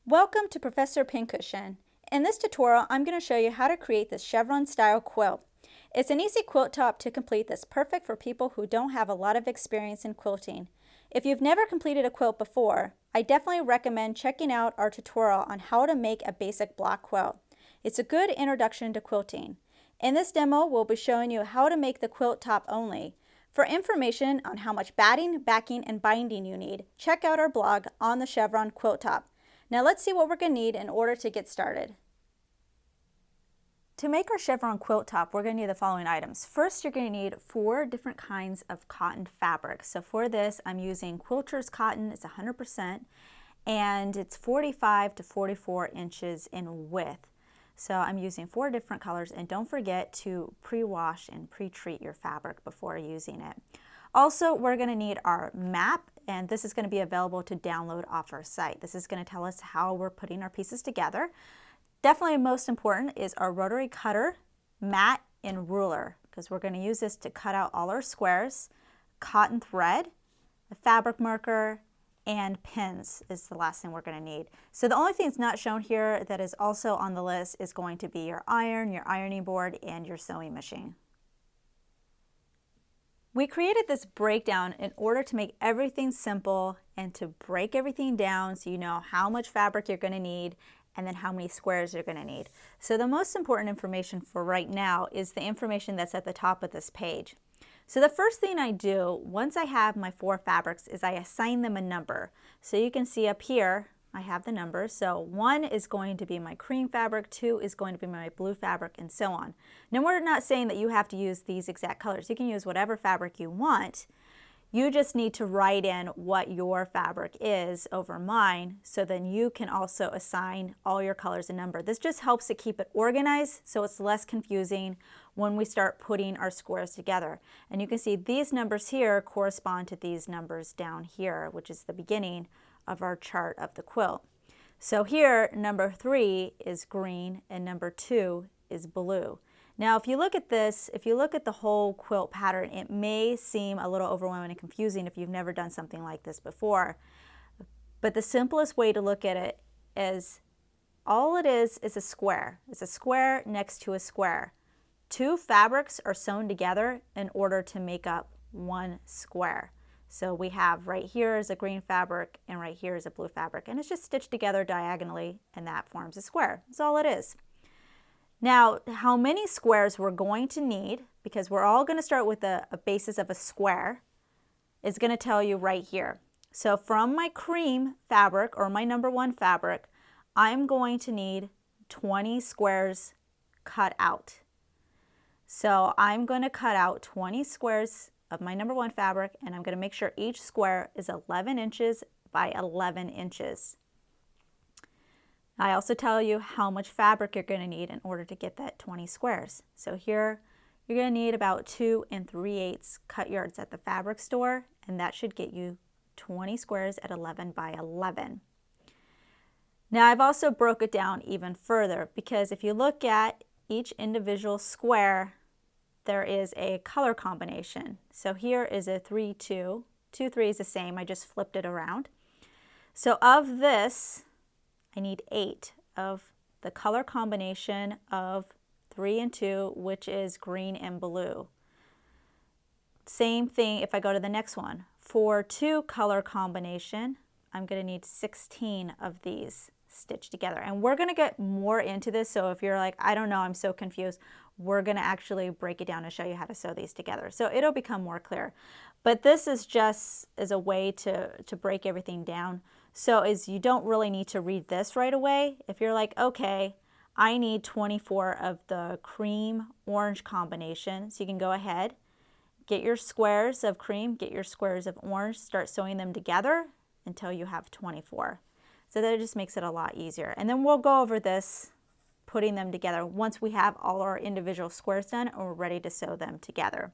Welcome to Professor Pincushion. In this tutorial, I'm going to show you how to create this chevron style quilt. It's an easy quilt top to complete that's perfect for people who don't have a lot of experience in quilting. If you've never completed a quilt before, I definitely recommend checking out our tutorial on how to make a basic block quilt. It's a good introduction to quilting. In this demo, we'll be showing you how to make the quilt top only. For information on how much batting, backing, and binding you need, check out our blog on the chevron quilt top. Now let's see what we're going to need in order to get started. To make our chevron quilt top, we're going to need the following items. First, you're going to need 4 different kinds of cotton fabric. So for this, I'm using Quilter's cotton. It's 100%, and it's 45 to 44 inches in width. So I'm using 4 different colors, and don't forget to pre-wash and pre-treat your fabric before using it. Also, we're going to need our map, and this is going to be available to download off our site. This is going to tell us how we're putting our pieces together. Definitely most important is our rotary cutter, mat, and ruler, because we're going to use this to cut out all our squares. Cotton thread, a fabric marker, and pins is the last thing we're going to need. So the only thing that's not shown here that is also on the list is going to be your iron, your ironing board, and your sewing machine. We created this breakdown in order to make everything simple and to break everything down so you know how much fabric you're going to need and then how many squares you're going to need. So the most important information for right now is the information that's at the top of this page. So the first thing I do once I have my 4 fabrics is I assign them a number. So you can see up here I have the numbers. So 1 is going to be my cream fabric, 2 is going to be my blue fabric, and so on. Now we're not saying that you have to use these exact colors. You can use whatever fabric you want. You just need to write in what your fabric is over mine, so then you can also assign all your colors a number. This just helps to keep it organized so it's less confusing when we start putting our squares together. And you can see these numbers here correspond to these numbers down here, which is the beginning of our chart of the quilt. So here, number 3 is green and number 2 is blue. Now if you look at this, if you look at the whole quilt pattern, it may seem a little overwhelming and confusing if you've never done something like this before. But the simplest way to look at it is all it is a square. It's a square next to a square. 2 fabrics are sewn together in order to make up 1 square. So we have right here is a green fabric and right here is a blue fabric, and it's just stitched together diagonally and that forms a square. That's all it is. Now how many squares we're going to need, because we're all going to start with a basis of a square, is going to tell you right here. So from my cream fabric or my number 1 fabric, I'm going to need 20 squares cut out. So I'm going to cut out 20 squares of my number 1 fabric, and I'm going to make sure each square is 11 inches by 11 inches. I also tell you how much fabric you're going to need in order to get that 20 squares. So here you're going to need about 2 3/8 cut yards at the fabric store, and that should get you 20 squares at 11 by 11. Now I've also broke it down even further, because if you look at each individual square, there is a color combination. So here is a 3-2. 2-3 is the same, I just flipped it around. So of this, I need 8 of the color combination of 3 and 2, which is green and blue. Same thing if I go to the next one. For 2 color combination, I'm going to need 16 of these stitched together. And we're going to get more into this, so if you're like, I don't know, I'm so confused, we're going to actually break it down and show you how to sew these together. So it'll become more clear. But this is just as a way to break everything down. So as you don't really need to read this right away. If you're like, okay, I need 24 of the cream orange combination, so you can go ahead, get your squares of cream, get your squares of orange, start sewing them together until you have 24. So that just makes it a lot easier. And then we'll go over this, putting them together once we have all our individual squares done and we're ready to sew them together.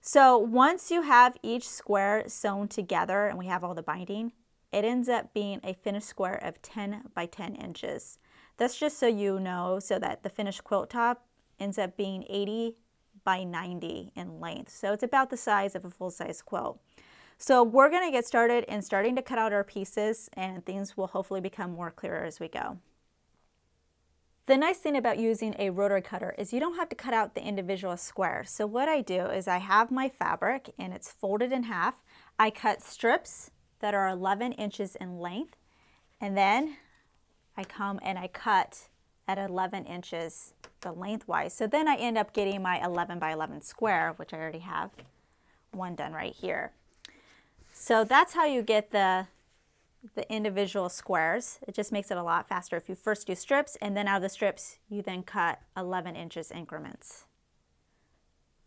So once you have each square sewn together and we have all the binding, it ends up being a finished square of 10 by 10 inches. That's just so you know, so that the finished quilt top ends up being 80 by 90 in length. So it's about the size of a full-size quilt. So we're going to get started in starting to cut out our pieces, and things will hopefully become more clearer as we go. The nice thing about using a rotary cutter is you don't have to cut out the individual squares. So what I do is I have my fabric and it's folded in half. I cut strips that are 11 inches in length, and then I come and I cut at 11 inches the lengthwise. So then I end up getting my 11 by 11 square, which I already have one done right here. So that's how you get the individual squares. It just makes it a lot faster if you first do strips, and then out of the strips you then cut 11 inches increments.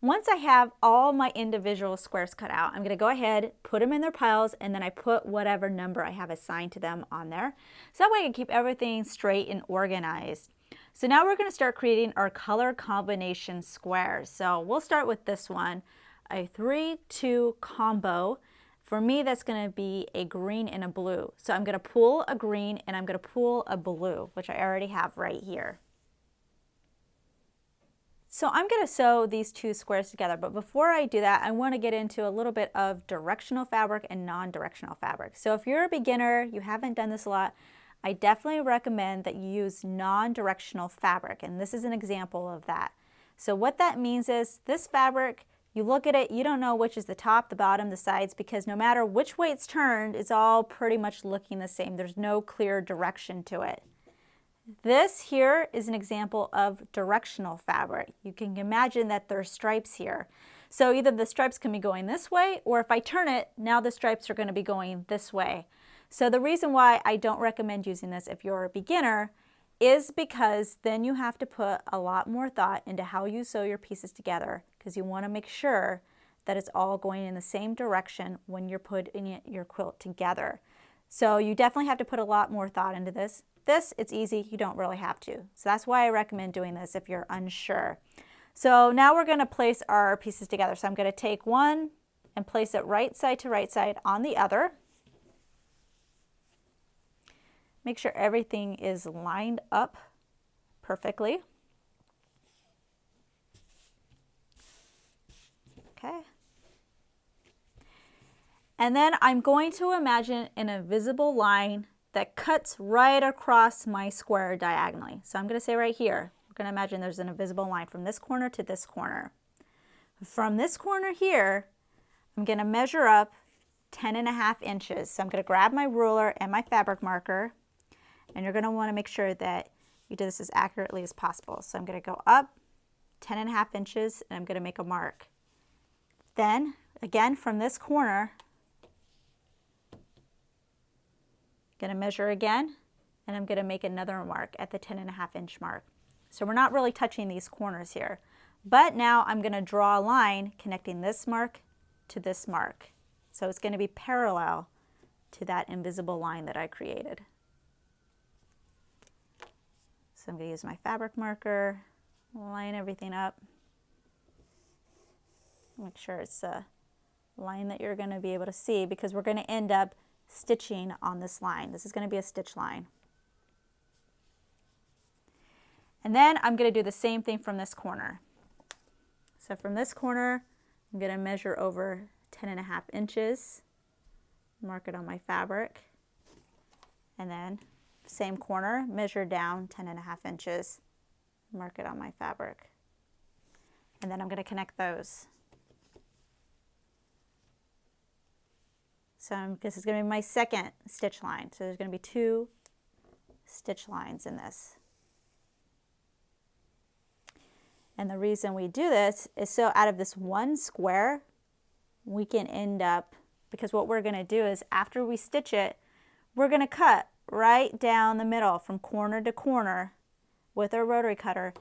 Once I have all my individual squares cut out, I'm going to go ahead, put them in their piles, and then I put whatever number I have assigned to them on there. So that way I can keep everything straight and organized. So now we're going to start creating our color combination squares. So we'll start with this one, a 3-2 combo. For me, that's going to be a green and a blue. So I'm going to pull a green and I'm going to pull a blue, which I already have right here. So I'm going to sew these two squares together, but before I do that, I want to get into a little bit of directional fabric and non-directional fabric. So if you're a beginner, you haven't done this a lot, I definitely recommend that you use non-directional fabric, and this is an example of that. So what that means is this fabric, you look at it, you don't know which is the top, the bottom, the sides, because no matter which way it's turned, it's all pretty much looking the same. There's no clear direction to it. This here is an example of directional fabric. You can imagine that there are stripes here. So either the stripes can be going this way, or if I turn it, now the stripes are going to be going this way. So the reason why I don't recommend using this if you're a beginner is because then you have to put a lot more thought into how you sew your pieces together, because you want to make sure that it's all going in the same direction when you're putting your quilt together. So you definitely have to put a lot more thought into this. This, it's easy, you don't really have to. So that's why I recommend doing this if you're unsure. So now we're going to place our pieces together. So I'm going to take one and place it right side to right side on the other. Make sure everything is lined up perfectly. Okay. And then I'm going to imagine an invisible line that cuts right across my square diagonally. So I'm going to say right here, we're going to imagine there's an invisible line from this corner to this corner. From this corner here, I'm going to measure up 10.5 inches. So I'm going to grab my ruler and my fabric marker, and you're going to want to make sure that you do this as accurately as possible. So I'm going to go up 10.5 inches and I'm going to make a mark. Then again from this corner, going to measure again, and I'm going to make another mark at the 10.5 inch mark. So we're not really touching these corners here, but now I'm going to draw a line connecting this mark to this mark. So it's going to be parallel to that invisible line that I created. So I'm going to use my fabric marker, line everything up. Make sure it's a line that you're going to be able to see, because we're going to end up stitching on this line. This is going to be a stitch line. And then I'm going to do the same thing from this corner. So from this corner, I'm going to measure over 10.5 inches, mark it on my fabric, and then same corner, measure down 10.5 inches, mark it on my fabric. And then I'm going to connect those. So this is going to be my second stitch line. So there's going to be 2 stitch lines in this. And the reason we do this is so out of this one square, we can end up, because what we're going to do is after we stitch it, we're going to cut right down the middle from corner to corner with our rotary cutter.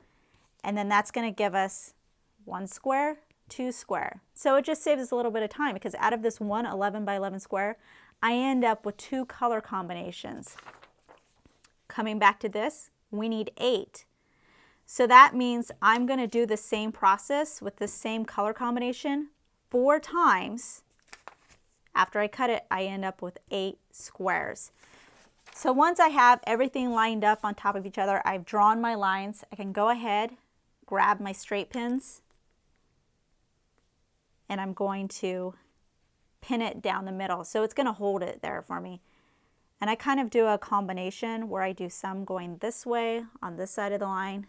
And then that's going to give us 1 square, 2 square. So it just saves us a little bit of time, because out of this one 11 by 11 square, I end up with 2 color combinations. Coming back to this, we need 8. So that means I'm going to do the same process with the same color combination 4 times. After I cut it, I end up with 8 squares. So once I have everything lined up on top of each other, I've drawn my lines, I can go ahead, grab my straight pins, and I'm going to pin it down the middle. So it's going to hold it there for me. And I kind of do a combination where I do some going this way on this side of the line,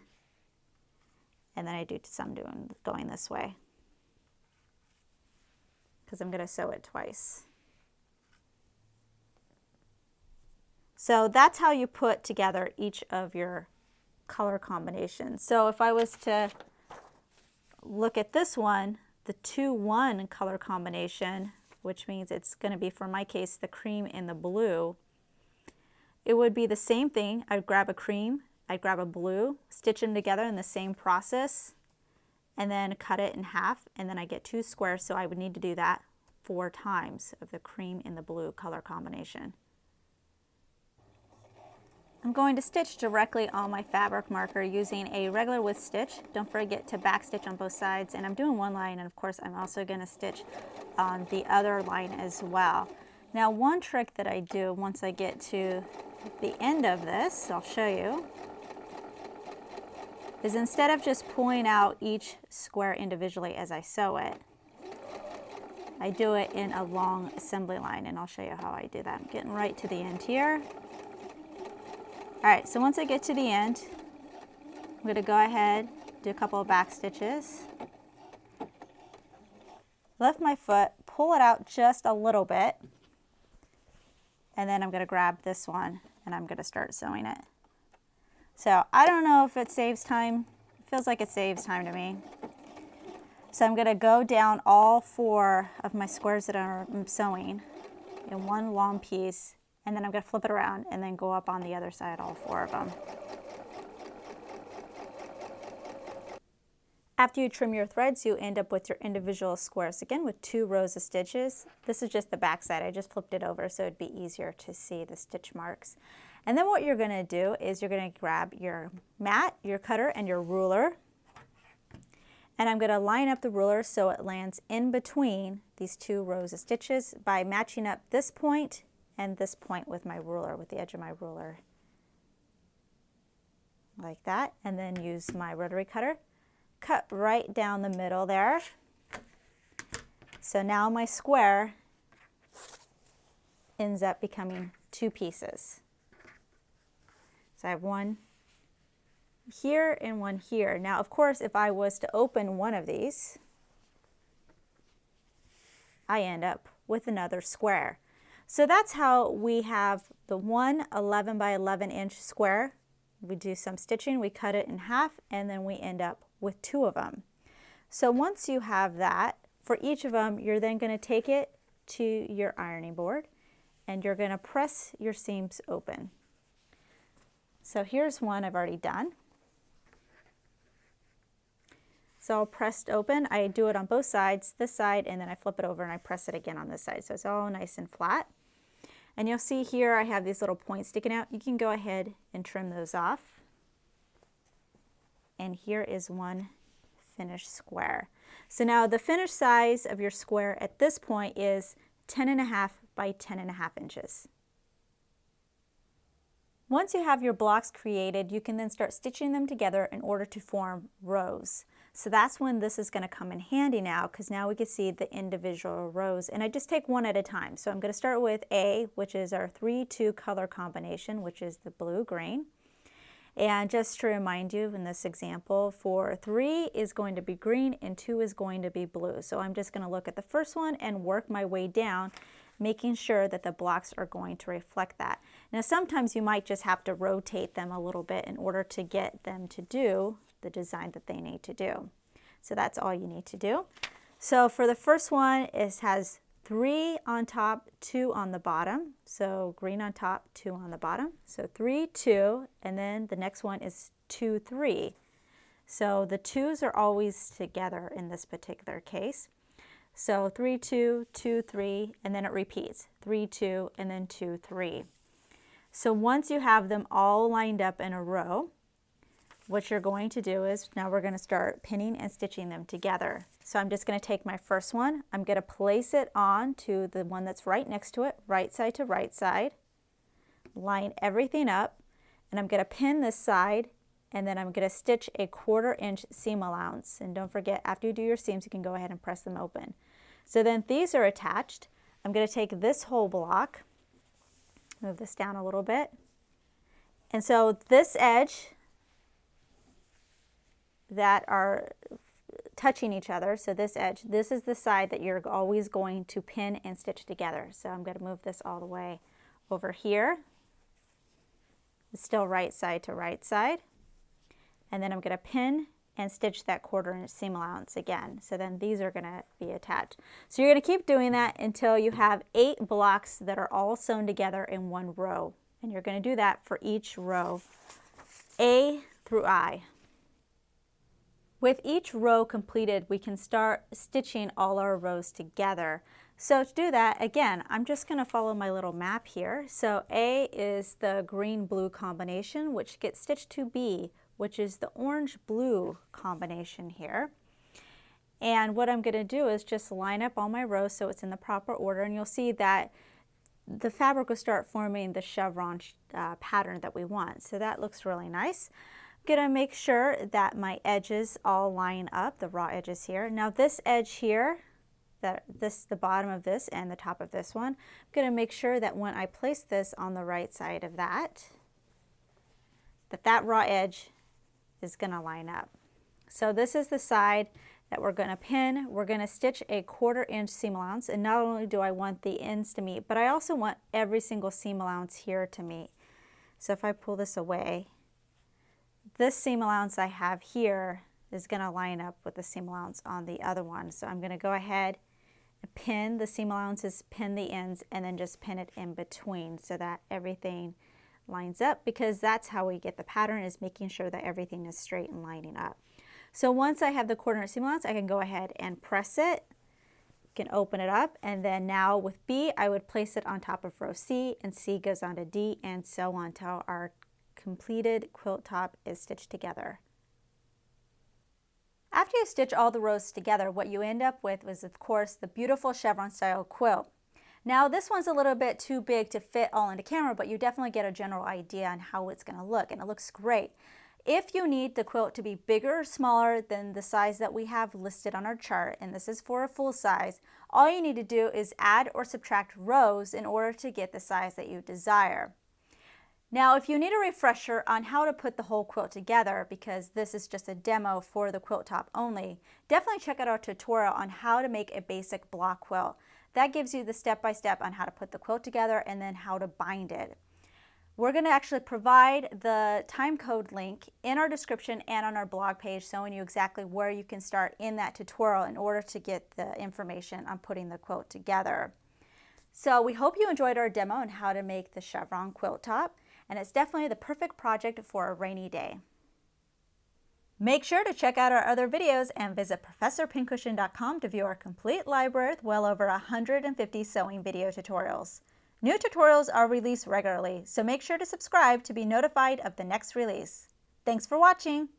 and then I do some going this way, because I'm going to sew it twice. So that's how you put together each of your color combinations. So if I was to look at this one, the 2-1 color combination, which means it's going to be, for my case, the cream and the blue, it would be the same thing. I'd grab a cream, I'd grab a blue, stitch them together in the same process, and then cut it in half, and then I get 2 squares, so I would need to do that 4 times of the cream and the blue color combination. I'm going to stitch directly on my fabric marker using a regular width stitch. Don't forget to back stitch on both sides, and I'm doing one line, and of course I'm also going to stitch on the other line as well. Now, one trick that I do once I get to the end of this, I'll show you, is instead of just pulling out each square individually as I sew it, I do it in a long assembly line, and I'll show you how I do that. I'm getting right to the end here. All right, so once I get to the end, I'm going to go ahead, do a couple of back stitches, lift my foot, pull it out just a little bit, and then I'm going to grab this one and I'm going to start sewing it. So I don't know if it saves time. It feels like it saves time to me. So I'm going to go down all 4 of my squares that I'm sewing in one long piece, and then I'm going to flip it around and then go up on the other side, all 4 of them. After you trim your threads, you end up with your individual squares, again with 2 rows of stitches. This is just the back side. I just flipped it over so it'd be easier to see the stitch marks. And then what you're going to do is you're going to grab your mat, your cutter, and your ruler. And I'm going to line up the ruler so it lands in between these 2 rows of stitches by matching up this point and this point with my ruler, with the edge of my ruler. Like that. And then use my rotary cutter. Cut right down the middle there. So now my square ends up becoming 2 pieces. So I have one here and one here. Now, of course, if I was to open one of these, I end up with another square. So that's how we have the one 11 by 11 inch square. We do some stitching, we cut it in half, and then we end up with 2 of them. So once you have that, for each of them, you're then going to take it to your ironing board and you're going to press your seams open. So here's one I've already done. So all pressed open, I do it on both sides, this side, and then I flip it over and I press it again on this side. So it's all nice and flat. And you'll see here I have these little points sticking out. You can go ahead and trim those off. And here is one finished square. So now the finished size of your square at this point is 10.5 by 10.5 inches. Once you have your blocks created, you can then start stitching them together in order to form rows. So that's when this is going to come in handy now, because now we can see the individual rows. And I just take one at a time. So I'm going to start with A, which is our 3-2 color combination, which is the blue-green. And just to remind you in this example, for 3 is going to be green and 2 is going to be blue. So I'm just going to look at the first one and work my way down, making sure that the blocks are going to reflect that. Now sometimes you might just have to rotate them a little bit in order to get them to do the design that they need to do. So that's all you need to do. So for the first one, it has 3 on top, 2 on the bottom. So green on top, 2 on the bottom. So 3, 2, and then the next one is 2, 3. So the 2's are always together in this particular case. So 3, 2, 2, 3, and then it repeats. 3, 2, and then 2, 3. So once you have them all lined up in a row, what you're going to do is now we're going to start pinning and stitching them together. So I'm just going to take my first one, I'm going to place it on to the one that's right next to it, right side to right side, line everything up, and I'm going to pin this side, and then I'm going to stitch a 1/4 inch seam allowance. And don't forget, after you do your seams, you can go ahead and press them open. So then these are attached. I'm going to take this whole block, move this down a little bit, and so this edge that are touching each other, so this edge, this is the side that you're always going to pin and stitch together. So I'm going to move this all the way over here. It's still right side to right side. And then I'm going to pin and stitch that 1/4 inch seam allowance again. So then these are going to be attached. So you're going to keep doing that until you have 8 blocks that are all sewn together in one row. And you're going to do that for each row, A through I. With each row completed, we can start stitching all our rows together. So to do that, again, I'm just going to follow my little map here. So A is the green-blue combination, which gets stitched to B, which is the orange-blue combination here. And what I'm going to do is just line up all my rows so it's in the proper order, and you'll see that the fabric will start forming the chevron pattern that we want. So that looks really nice. I'm going to make sure that my edges all line up, the raw edges here. Now this edge here, the bottom of this and the top of this one, I'm going to make sure that when I place this on the right side of that raw edge is going to line up. So this is the side that we're going to pin. We're going to stitch a 1/4 inch seam allowance, and not only do I want the ends to meet, but I also want every single seam allowance here to meet. So if I pull this away, this seam allowance I have here is going to line up with the seam allowance on the other one. So I'm going to go ahead and pin the seam allowances, pin the ends, and then just pin it in between so that everything lines up, because that's how we get the pattern, is making sure that everything is straight and lining up. So once I have the 1/4 inch seam allowance, I can go ahead and press it, can open it up, and then now with B, I would place it on top of row C, and C goes on to D, and so on until our completed quilt top is stitched together. After you stitch all the rows together, what you end up with is, of course, the beautiful chevron style quilt. Now this one's a little bit too big to fit all into camera, but you definitely get a general idea on how it's going to look, and it looks great. If you need the quilt to be bigger or smaller than the size that we have listed on our chart, and this is for a full size, all you need to do is add or subtract rows in order to get the size that you desire. Now, if you need a refresher on how to put the whole quilt together, because this is just a demo for the quilt top only, definitely check out our tutorial on how to make a basic block quilt. That gives you the step-by-step on how to put the quilt together and then how to bind it. We're going to actually provide the time code link in our description and on our blog page, showing you exactly where you can start in that tutorial in order to get the information on putting the quilt together. So we hope you enjoyed our demo on how to make the chevron quilt top, and it's definitely the perfect project for a rainy day. Make sure to check out our other videos and visit ProfessorPincushion.com to view our complete library with well over 150 sewing video tutorials. New tutorials are released regularly, so make sure to subscribe to be notified of the next release. Thanks for watching!